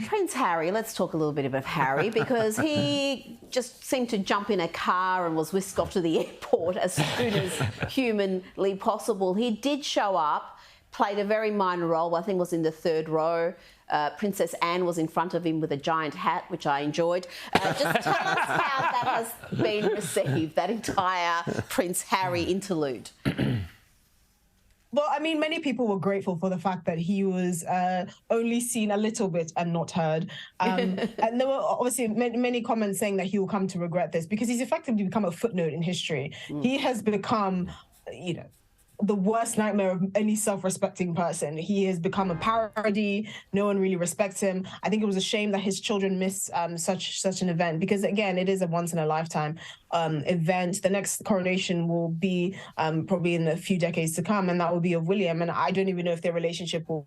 Prince Harry, let's talk a little bit about Harry, because he just seemed to jump in a car and was whisked off to the airport as soon as humanly possible. He did show up, played a very minor role, I think was in the third row. Princess Anne was in front of him with a giant hat, which I enjoyed. Just tell us how that has been received, that entire Prince Harry interlude. Well, I mean, many people were grateful for the fact that he was only seen a little bit and not heard. And there were obviously many comments saying that he will come to regret this because he's effectively become a footnote in history. He has become, the worst nightmare of any self-respecting person. He has become a parody. No one really respects him. I think it was a shame that his children missed such an event because, again, it is a once-in-a-lifetime event. The next coronation will be probably in a few decades to come, and that will be of William. And I don't even know if their relationship will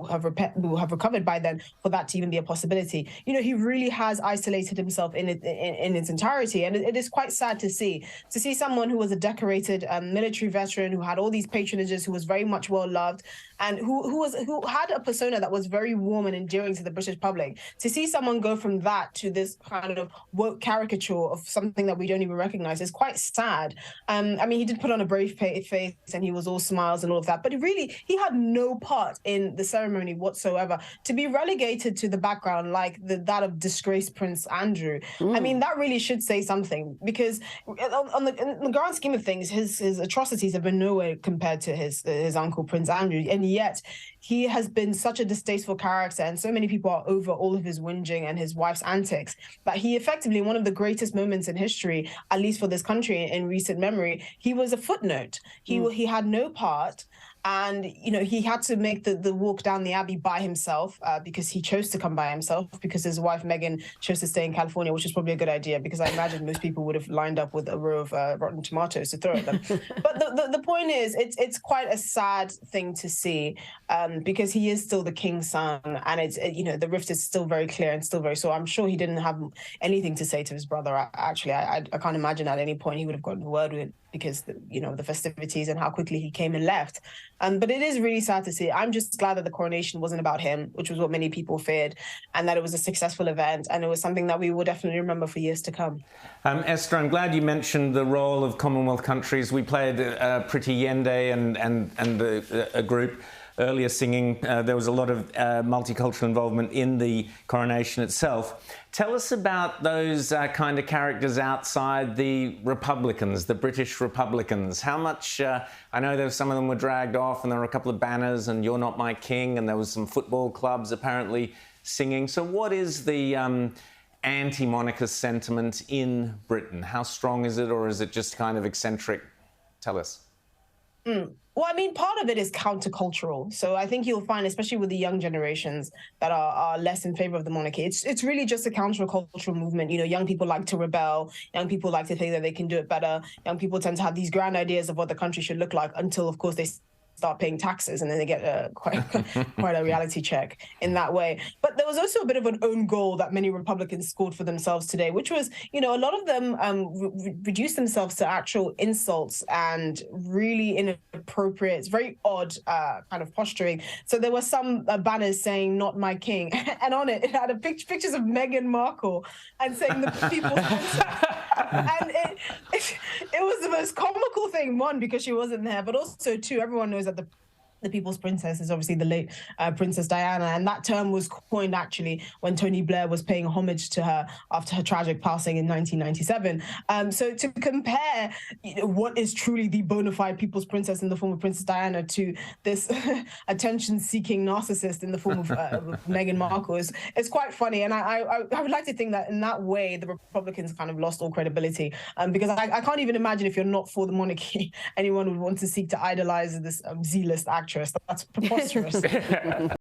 have recovered by then for that to even be a possibility. He really has isolated himself in its entirety, and it is quite sad to see someone who was a decorated military veteran who had all these patronages, who was very much well loved, and who had a persona that was very warm and endearing to the British public. To see someone go from that to this kind of woke caricature of something that we don't even recognize is quite sad. I mean, he did put on a brave face and he was all smiles and all of that, but he had no part in the ceremony whatsoever. To be relegated to the background like that of disgraced Prince Andrew, I mean, that really should say something, because in the grand scheme of things, his atrocities have been nowhere compared to his uncle Prince Andrew, and yet he has been such a distasteful character, and so many people are over all of his whinging and his wife's antics. But he effectively, one of the greatest moments in history, at least for this country in recent memory, he was a footnote. He had no part. And, he had to make the walk down the Abbey by himself because he chose to come by himself, because his wife, Meghan, chose to stay in California, which is probably a good idea, because I imagine most people would have lined up with a row of rotten tomatoes to throw at them. But the point is, it's quite a sad thing to see because he is still the king's son. And it's, the rift is still very clear and still very sore. I'm sure he didn't have anything to say to his brother. Actually, I can't imagine at any point he would have gotten a word with, because the festivities and how quickly he came and left. But it is really sad to see. I'm just glad that the coronation wasn't about him, which was what many people feared, and that it was a successful event, and it was something that we will definitely remember for years to come. Esther, I'm glad you mentioned the role of Commonwealth countries. We played Pretty Yende and a group earlier singing. There was a lot of multicultural involvement in the coronation itself. Tell us about those kind of characters outside the Republicans, the British Republicans. How much, I know there some of them were dragged off and there were a couple of banners and "You're Not My King," and there was some football clubs apparently singing. So what is the anti-monarchist sentiment in Britain? How strong is it, or is it just kind of eccentric? Tell us. Well, I mean, part of it is countercultural. So I think you'll find, especially with the young generations that are less in favor of the monarchy, it's really just a countercultural movement. Young people like to rebel. Young people like to think that they can do it better. Young people tend to have these grand ideas of what the country should look like until, of course, they start paying taxes, and then they get quite a reality check in that way. But there was also a bit of an own goal that many Republicans scored for themselves today, which was, a lot of them reduced themselves to actual insults and really inappropriate, very odd kind of posturing. So there were some banners saying "Not My King," and on it had pictures of Meghan Markle and saying "the people's princess." And it was the most comical thing, one, because she wasn't there, but also, two, everyone knows that the people's princess is obviously the late Princess Diana, and that term was coined actually when Tony Blair was paying homage to her after her tragic passing in 1997. So to compare what is truly the bona fide people's princess in the form of Princess Diana to this attention-seeking narcissist in the form of Meghan Markle is quite funny, and I would like to think that in that way the Republicans kind of lost all credibility, because I can't even imagine, if you're not for the monarchy, anyone would want to seek to idolize this Z-list actress. That's preposterous.